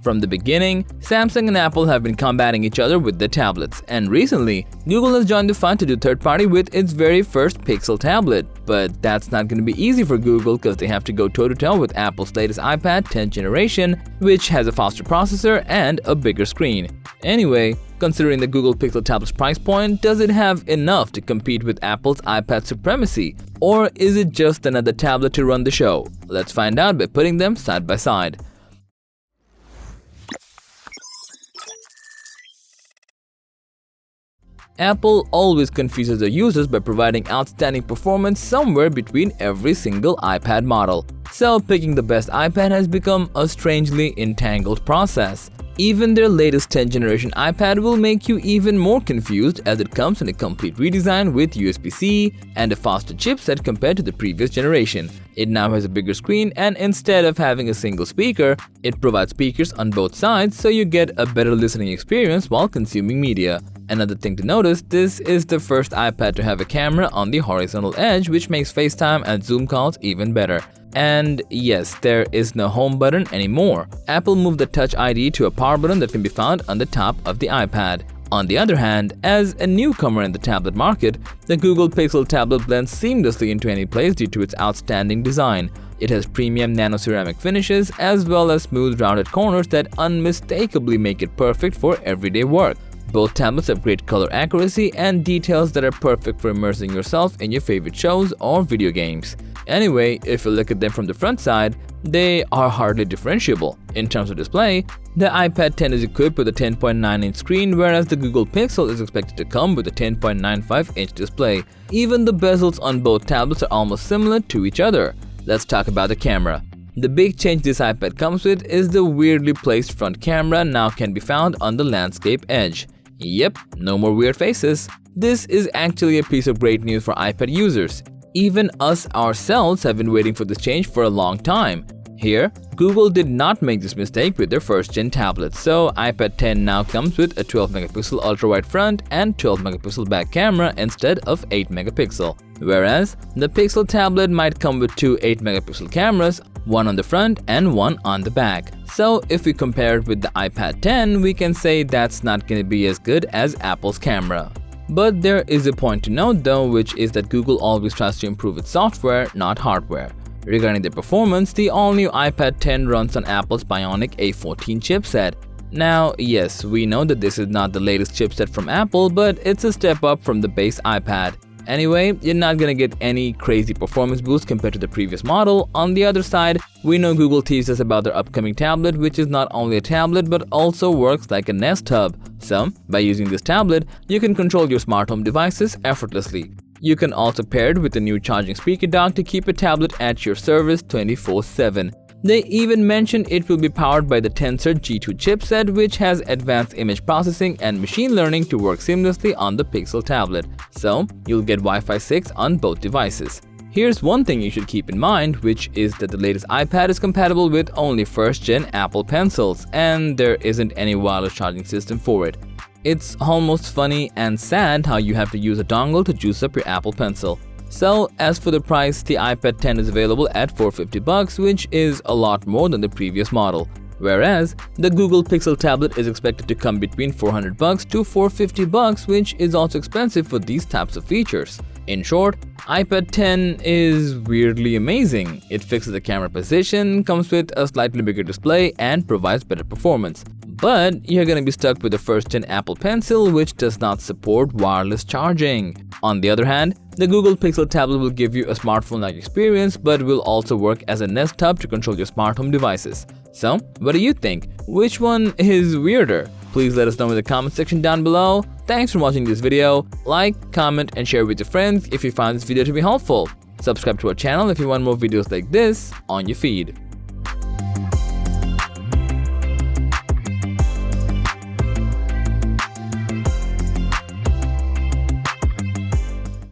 From the beginning, Samsung and Apple have been combating each other with their tablets, and recently, Google has joined the fight to do third-party with its very first Pixel tablet. But that's not going to be easy for Google because they have to go toe-to-toe with Apple's latest iPad 10th generation, which has a faster processor and a bigger screen. Anyway, considering the Google Pixel tablet's price point, does it have enough to compete with Apple's iPad supremacy? Or is it just another tablet to run the show? Let's find out by putting them side by side. Apple always confuses their users by providing outstanding performance somewhere between every single iPad model. So picking the best iPad has become a strangely entangled process. Even their latest 10th generation iPad will make you even more confused as it comes in a complete redesign with USB-C and a faster chipset compared to the previous generation. It now has a bigger screen, and instead of having a single speaker, it provides speakers on both sides so you get a better listening experience while consuming media. Another thing to notice, this is the first iPad to have a camera on the horizontal edge, which makes FaceTime and Zoom calls even better. And yes, there is no home button anymore. Apple moved the Touch ID to a power button that can be found on the top of the iPad. On the other hand, as a newcomer in the tablet market, the Google Pixel tablet blends seamlessly into any place due to its outstanding design. It has premium nano-ceramic finishes as well as smooth rounded corners that unmistakably make it perfect for everyday work. Both tablets have great color accuracy and details that are perfect for immersing yourself in your favorite shows or video games. Anyway, if you look at them from the front side, they are hardly differentiable. In terms of display, the iPad 10 is equipped with a 10.9-inch screen, whereas the Google Pixel is expected to come with a 10.95-inch display. Even the bezels on both tablets are almost similar to each other. Let's talk about the camera. The big change this iPad comes with is the weirdly placed front camera now can be found on the landscape edge. Yep, no more weird faces. This is actually a piece of great news for iPad users. Even us ourselves have been waiting for this change for a long time. Here, Google did not make this mistake with their first-gen tablets, so iPad 10 now comes with a 12-megapixel ultra-wide front and 12-megapixel back camera instead of 8-megapixel. Whereas, the Pixel tablet might come with two 8-megapixel cameras, one on the front and one on the back. So if we compare it with the iPad 10, we can say that's not going to be as good as Apple's camera. But there is a point to note though, which is that Google always tries to improve its software, not hardware. Regarding the performance, the all-new iPad 10 runs on Apple's Bionic A14 chipset. Now, yes, we know that this is not the latest chipset from Apple, but it's a step up from the base iPad. Anyway, you're not gonna get any crazy performance boost compared to the previous model. On the other side, we know Google teased us about their upcoming tablet, which is not only a tablet but also works like a Nest Hub. So, by using this tablet, you can control your smart home devices effortlessly. You can also pair it with a new charging speaker dock to keep a tablet at your service 24/7. They even mentioned it will be powered by the Tensor G2 chipset, which has advanced image processing and machine learning to work seamlessly on the Pixel tablet. So, you'll get Wi-Fi 6 on both devices. Here's one thing you should keep in mind, which is that the latest iPad is compatible with only first-gen Apple Pencils, and there isn't any wireless charging system for it. It's almost funny and sad how you have to use a dongle to juice up your Apple Pencil. So, as for the price, the iPad 10 is available at $450, which is a lot more than the previous model. Whereas, the Google Pixel tablet is expected to come between $400 to $450, which is also expensive for these types of features. In short, iPad 10 is weirdly amazing. It fixes the camera position, comes with a slightly bigger display, and provides better performance. But you're gonna be stuck with the first-gen Apple Pencil, which does not support wireless charging. On the other hand, the Google Pixel tablet will give you a smartphone-like experience, but will also work as a Nest Hub to control your smart home devices. So, what do you think? Which one is weirder? Please let us know in the comment section down below. Thanks for watching this video. Like, comment, and share with your friends if you found this video to be helpful. Subscribe to our channel if you want more videos like this on your feed.